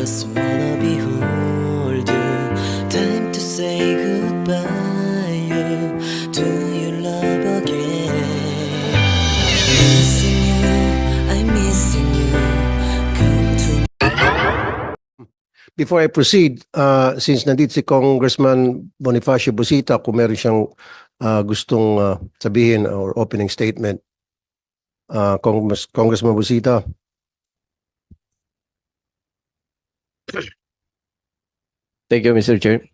just wanna behold you. Time to say goodbye. You do your love again. Missing you, I'm missing you. Come to Before I proceed, since nandito si Congressman Bonifacio Busita, kung meron siyang gustong sabihin or opening statement, Congressman Busita. Thank you, Mr. Chair.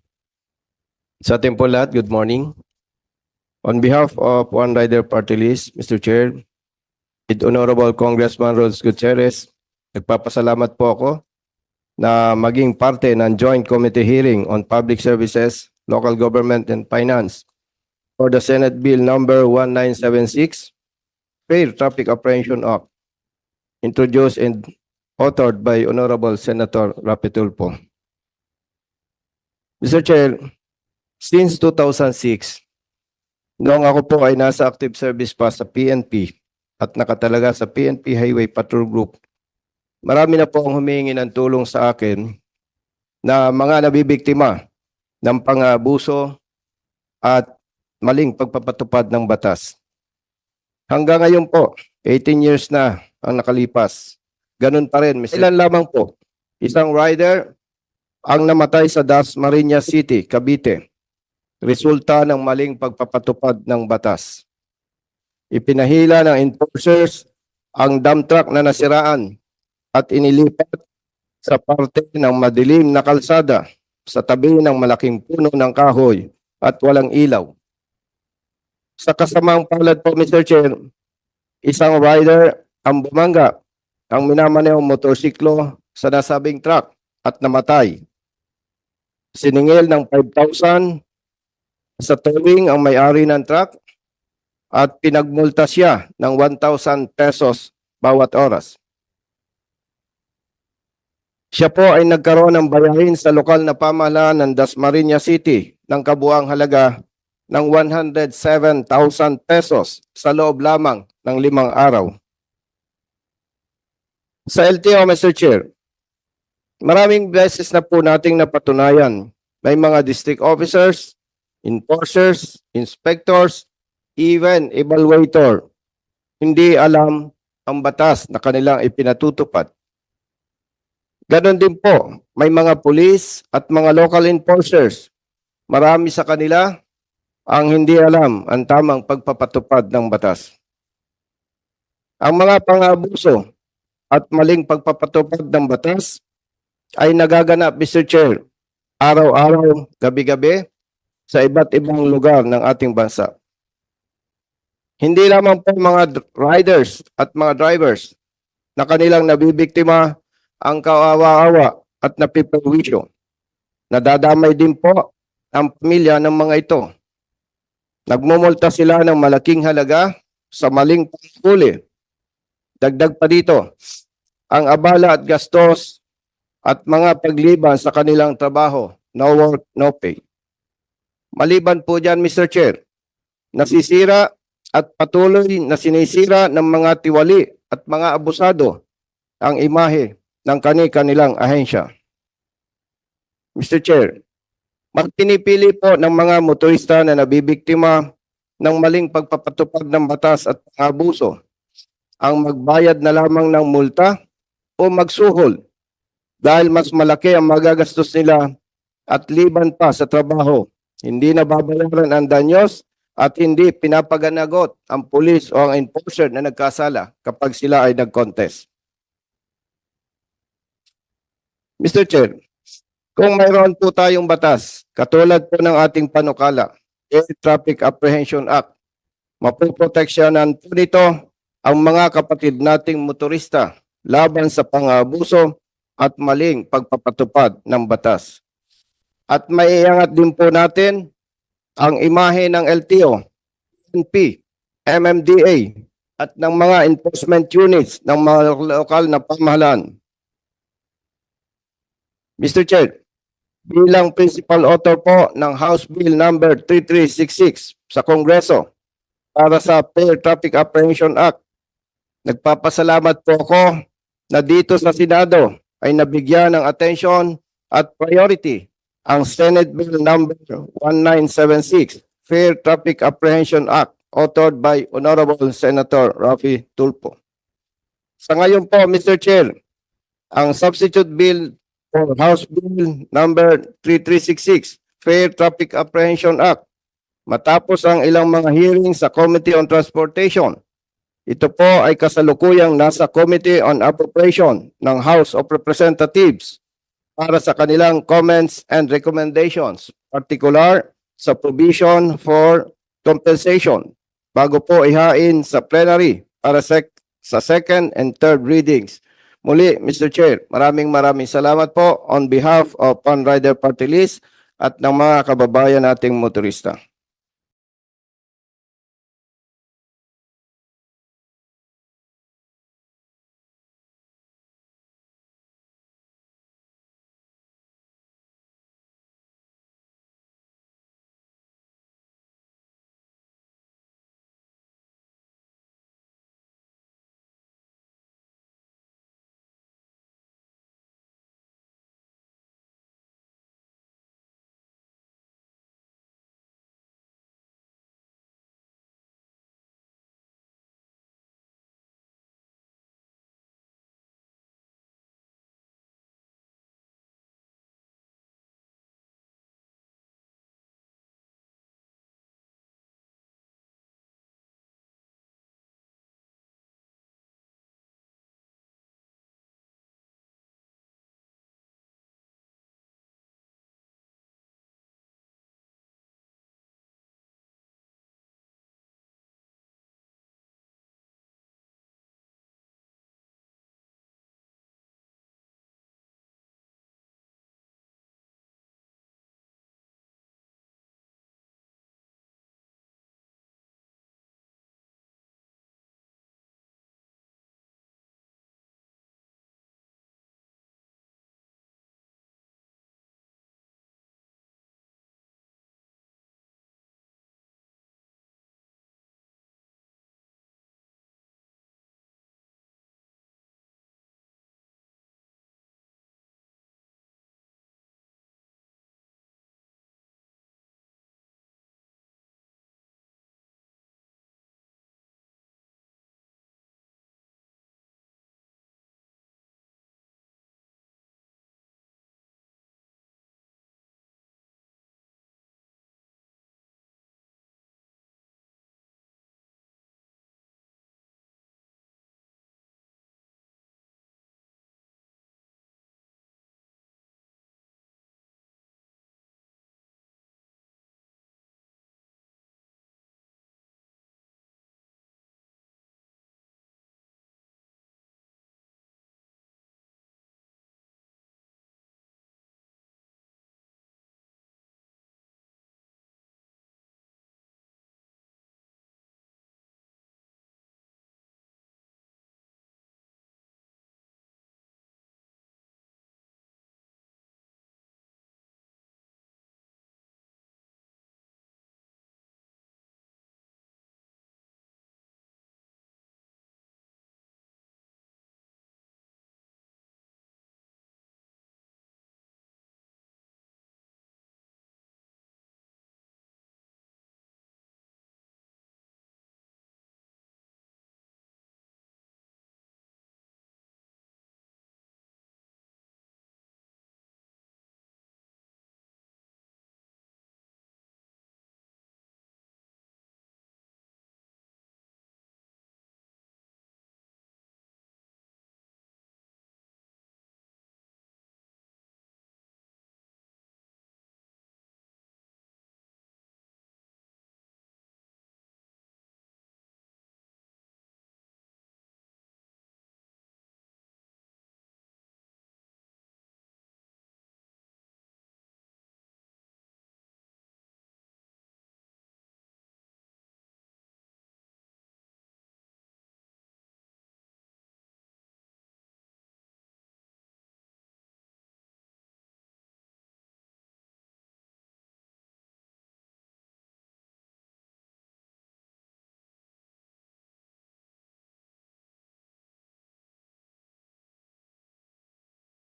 Sa ating po lahat, good morning. On behalf of One Rider Party List, Mr. Chair, with Honorable Congressman Rose Gutierrez, nagpapasalamat po ako na maging parte ng Joint Committee Hearing on Public Services, Local Government and Finance for the Senate Bill number 1976, Fair Traffic Apprehension Act, introduced and authored by Honorable Senator Rapi Tulfo. Mr. Chair, since 2006, noong ako po ay nasa active service pa sa PNP at nakatalaga sa PNP Highway Patrol Group, marami na po ang humingi ng tulong sa akin na mga nabibiktima ng pang-abuso at maling pagpapatupad ng batas. Hanggang ngayon po, 18 years na ang nakalipas. Ganun pa rin, Mr. Ilan lamang po, isang rider ang namatay sa Dasmariñas City, Cavite, resulta ng maling pagpapatupad ng batas. Ipinahila ng enforcers ang dump truck na nasiraan at inilipat sa parte ng madilim na kalsada sa tabi ng malaking puno ng kahoy at walang ilaw. Sa kasamang palad po, Mr. Chair, isang rider ang bumangga ang minamanehong motorsiklo sa nasabing truck at namatay. Siningil ng 5,000 sa towing ang may-ari ng truck at pinagmulta siya ng 1,000 pesos bawat oras. Siya po ay nagkaroon ng bayarin sa lokal na pamahalaan ng Dasmariñas City ng kabuang halaga ng 107,000 pesos sa loob lamang ng 5 araw. Sa LTO, Mr. Chair, maraming beses na po nating napatunayan may mga district officers, enforcers, inspectors, even evaluator, hindi alam ang batas na kanilang ipinatutupad. Ganon din po, may mga pulis at mga local enforcers. Marami sa kanila ang hindi alam ang tamang pagpapatupad ng batas. Ang mga pang-abuso at maling pagpapatupad ng batas ay nagaganap, Mr. Chair, araw-araw, gabi-gabi sa iba't ibang lugar ng ating bansa. Hindi lamang po mga riders at mga drivers na kanilang nabibiktima ang kawawa-awa at napiperwisyo. Nadadamay din po ang pamilya ng mga ito. Nagmumulta sila ng malaking halaga sa maling panghuli. Dagdag pa dito, ang abala at gastos at mga pagliban sa kanilang trabaho, no work, no pay. Maliban po dyan, Mr. Chair, nasisira at patuloy na sinisira ng mga tiwali at mga abusado ang imahe ng kanilang ahensya. Mr. Chair, pinipili po ng mga motorista na nabibiktima ng maling pagpapatupad ng batas at pang-abuso ang magbayad na lamang ng multa o magsuhol dahil mas malaki ang magagastos nila at liban pa sa trabaho. Hindi na babayaran ang danyos at hindi pinapaganagot ang pulis o ang enforcer na nagkasala kapag sila ay nag-contest. Mr. Chair, kung mayroon po tayong batas, katulad po ng ating panukala, Air Traffic Apprehension Act, mapoproteksyonan po nito ang mga kapatid nating motorista laban sa pang-abuso at maling pagpapatupad ng batas. At maiangat din po natin ang imahe ng LTO, PNP, MMDA at ng mga enforcement units ng mga lokal na pamahalaan. Mr. Chair, bilang principal author po ng House Bill number 3366 sa Kongreso para sa Fair Traffic Apprehension Act, nagpapasalamat po ako na dito sa Senado ay nabigyan ng atensyon at priority ang Senate Bill number 1976, Fair Traffic Apprehension Act, authored by Honorable Senator Raffy Tulfo. Sa ngayon po, Mr. Chair, ang substitute bill for House Bill number 3366, Fair Traffic Apprehension Act, matapos ang ilang mga hearing sa Committee on Transportation, ito po ay kasalukuyang nasa Committee on Appropriation ng House of Representatives para sa kanilang comments and recommendations, particular sa provision for compensation, bago po ihain sa plenary para sa second and third readings. Muli, Mr. Chair, maraming salamat po on behalf of Panrider Party List at ng mga kababayan nating motorista.